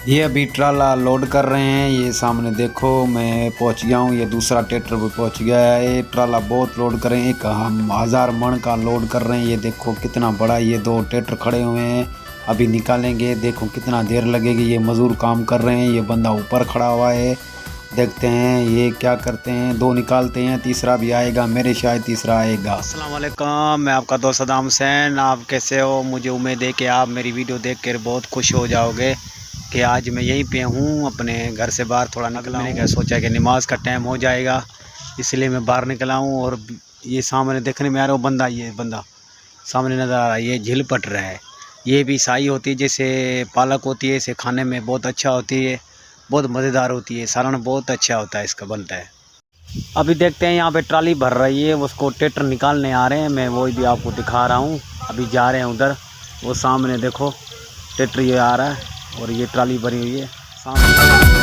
ये अभी ट्राला लोड कर रहे हैं। ये सामने देखो मैं पहुंच गया हूँ। ये दूसरा ट्रैक्टर भी पहुंच गया है। ये ट्राला बहुत लोड कर रहे हैं। एक हम 1000 मण का लोड कर रहे हैं। ये देखो कितना बड़ा ये दो ट्रैक्टर खड़े हुए हैं। अभी निकालेंगे। देखो कितना देर लगेगी। ये मज़दूर काम कर रहे हैं। ये बंदा ऊपर खड़ा हुआ है। देखते हैं ये क्या करते हैं। दो निकालते हैं, तीसरा भी आएगा। मेरे शायद तीसरा आएगा। अस्सलाम वालेकुम, मैं आपका दोस्त सद्दाम हुसैन। आप कैसे हो? मुझे उम्मीद है कि आप मेरी वीडियो देख कर बहुत खुश हो जाओगे कि आज मैं यहीं पे हूँ। अपने घर से बाहर थोड़ा निकला। मैंने क्या सोचा कि नमाज का टाइम हो जाएगा, इसलिए मैं बाहर निकला हूँ। और ये सामने देखने में आ रहा है बंदा, ये बंदा सामने नज़र आ रहा है। ये झील पट रहा है। ये भी शाही होती है, जैसे पालक होती है। इसे खाने में बहुत अच्छा होती है, बहुत मज़ेदार होती है। सालन बहुत अच्छा होता है, इसका बनता है। अभी देखते हैं, यहाँ पे ट्राली भर रही है, उसको ट्रैक्टर निकालने आ रहे हैं। मैं वही भी आपको दिखा रहा हूँ। अभी जा रहे हैं उधर। वो सामने देखो ट्रैक्टर ये आ रहा है और ये ट्राली भरी हुई है सामने।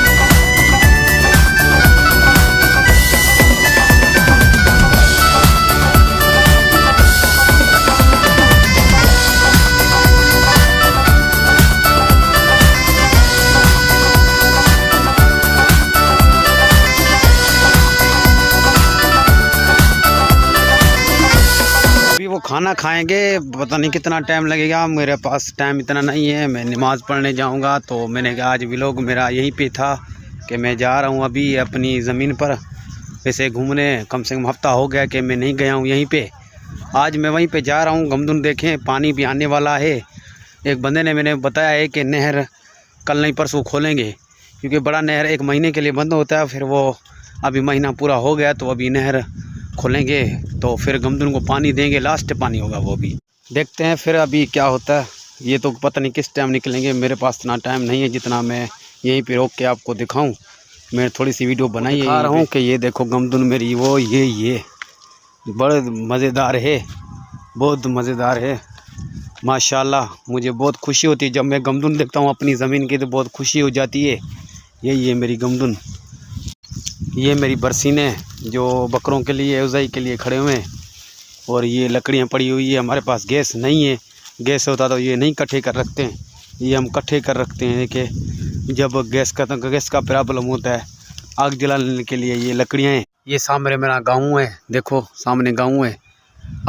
वो खाना खाएंगे, पता नहीं कितना टाइम लगेगा। मेरे पास टाइम इतना नहीं है। मैं नमाज़ पढ़ने जाऊंगा, तो मैंने कहा आज व्लॉग मेरा यहीं पे था कि मैं जा रहा हूं अभी अपनी ज़मीन पर वैसे घूमने। कम से कम हफ़्ता हो गया कि मैं नहीं गया हूं यहीं पे। आज मैं वहीं पे जा रहा हूं। गमदुन देखें, पानी भी आने वाला है। एक बंदे ने मैंने बताया है कि नहर कल नहीं परसों खोलेंगे, क्योंकि बड़ा नहर 1 महीने के लिए बंद होता है। फिर वो अभी महीना पूरा हो गया, तो अभी नहर खोलेंगे तो फिर गमदुन को पानी देंगे। लास्ट पानी होगा वो भी। देखते हैं फिर अभी क्या होता है। ये तो पता नहीं किस टाइम निकलेंगे। मेरे पास इतना टाइम नहीं है जितना मैं यहीं पे रोक के आपको दिखाऊं। मैं थोड़ी सी वीडियो बनाई आ रहा हूँ कि ये देखो गमदुन मेरी वो ये बड़े मज़ेदार है, बहुत मज़ेदार है माशाल्लाह। मुझे बहुत खुशी होती है जब मैं गमदुन देखता हूँ अपनी ज़मीन की, तो बहुत खुशी हो जाती है। यही है मेरी गमदुन। ये मेरी बरसीने जो बकरों के लिए उज़ाई के लिए खड़े हुए हैं। और ये लकड़ियाँ पड़ी हुई है। हमारे पास गैस नहीं है। गैस होता तो ये नहीं इकट्ठे कर रखते हैं। ये हम इकट्ठे कर रखते हैं कि जब गैस का प्रॉब्लम होता है आग जलाने के लिए ये लकड़ियाँ हैं। ये सामने मेरा गाँव है, देखो सामने गाँव है।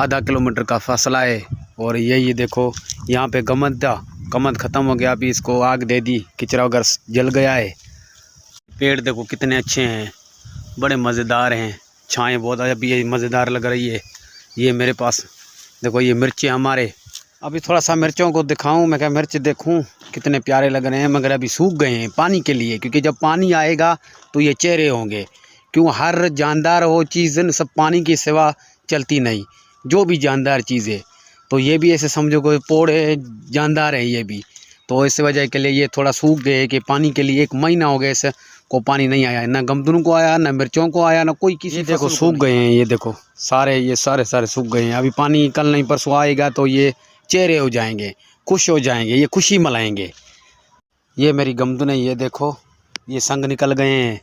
आधा किलोमीटर का फासला है। और यही देखो यहाँ पे गमद था, गमद ख़त्म हो गया। अभी इसको आग दे दी, किचरा वगैरह जल गया है। पेड़ देखो कितने अच्छे हैं, बड़े मज़ेदार हैं। छाएँ बहुत अभी ये मज़ेदार लग रही है। ये मेरे पास देखो ये मिर्ची हमारे। अभी थोड़ा सा मिर्चों को दिखाऊं। मैं क्या मिर्च देखूं कितने प्यारे लग रहे हैं, मगर अभी सूख गए हैं पानी के लिए। क्योंकि जब पानी आएगा तो ये चेहरे होंगे। क्यों? हर जानदार वो चीज़ सब पानी की सिवा चलती नहीं, जो भी जानदार चीज़ें। तो ये भी ऐसे समझो कोई पौधे जानदार है ये भी। तो इस वजह के लिए ये थोड़ा सूख गए कि पानी के लिए 1 महीना हो गया इसे को पानी नहीं आया। ना गमदुन को आया, ना मिर्चों को आया, ना कोई किसी। देखो सूख गए हैं, ये देखो सारे ये सारे सूख गए हैं। अभी पानी कल नहीं परसों आएगा तो ये चेहरे हो जाएंगे, खुश हो जाएंगे, ये खुशी मनाएंगे। ये मेरी गमदुन है, ये देखो ये संग निकल गए हैं।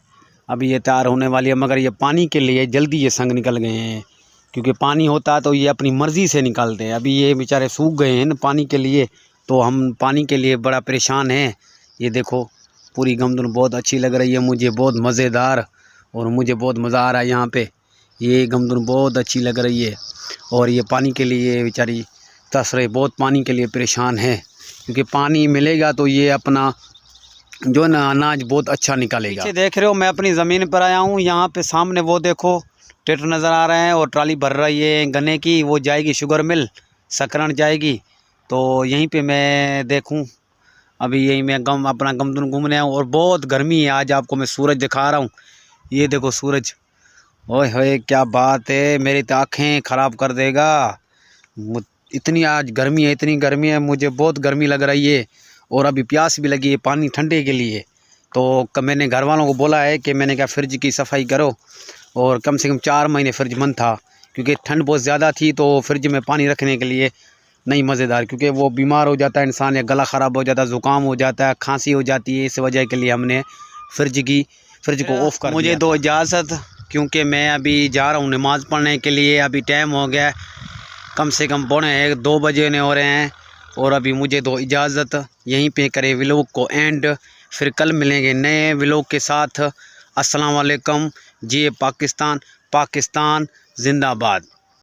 अभी ये तैयार होने वाली है, मगर ये पानी के लिए जल्दी ये संग निकल गए हैं। क्योंकि पानी होता है तो ये अपनी मर्ज़ी से निकालते हैं। अभी ये बेचारे सूख गए हैं ना पानी के लिए, तो हम पानी के लिए बड़ा परेशान हैं। ये देखो पूरी गमदुन बहुत अच्छी लग रही है मुझे, बहुत मज़ेदार। और मुझे बहुत मज़ा आ रहा है यहाँ पे। ये गमदुन बहुत अच्छी लग रही है। और ये पानी के लिए बेचारी तरस रही, बहुत पानी के लिए परेशान है। क्योंकि पानी मिलेगा तो ये अपना जो ना अनाज बहुत अच्छा निकालेगा। पीछे देख रहे हो मैं अपनी ज़मीन पर आया हूँ। यहाँ पे सामने वो देखो ट्रैक्टर नज़र आ रहे हैं और ट्राली भर रही है गन्ने की। वो जाएगी शुगर मिल, सकरन जाएगी। तो यहीं पे मैं देखूँ। अभी यही मैं अपना गमदुन घूमने आऊँ। और बहुत गर्मी है आज, आपको मैं सूरज दिखा रहा हूँ। ये देखो सूरज, ओए होए क्या बात है, मेरी तो आँखें ख़राब कर देगा। इतनी आज गर्मी है, इतनी गर्मी है, मुझे बहुत गर्मी लग रही है। और अभी प्यास भी लगी है पानी ठंडे के लिए। तो मैंने घर वालों को बोला है कि मैंने कहा फ्रिज की सफाई करो। और कम से कम 4 महीने फ्रिज बंद था, क्योंकि ठंड बहुत ज़्यादा थी। तो फ्रिज में पानी रखने के लिए नहीं मज़ेदार, क्योंकि वो बीमार हो जाता है इंसान, या गला ख़राब हो जाता है, ज़ुकाम हो जाता है, खांसी हो जाती है। इस वजह के लिए हमने फ्रिज को ऑफ़ कर दिया। मुझे दो इजाज़त, क्योंकि मैं अभी जा रहा हूँ नमाज़ पढ़ने के लिए। अभी टाइम हो गया कम से कम 1:45-2 बजे ने हो रहे हैं। और अभी मुझे दो इजाज़त, यहीं पे करे व्लॉग को एंड। फिर कल मिलेंगे नए व्लॉग के साथ। अस्सलाम वालेकुम। जी पाकिस्तान, पाकिस्तान जिंदाबाद।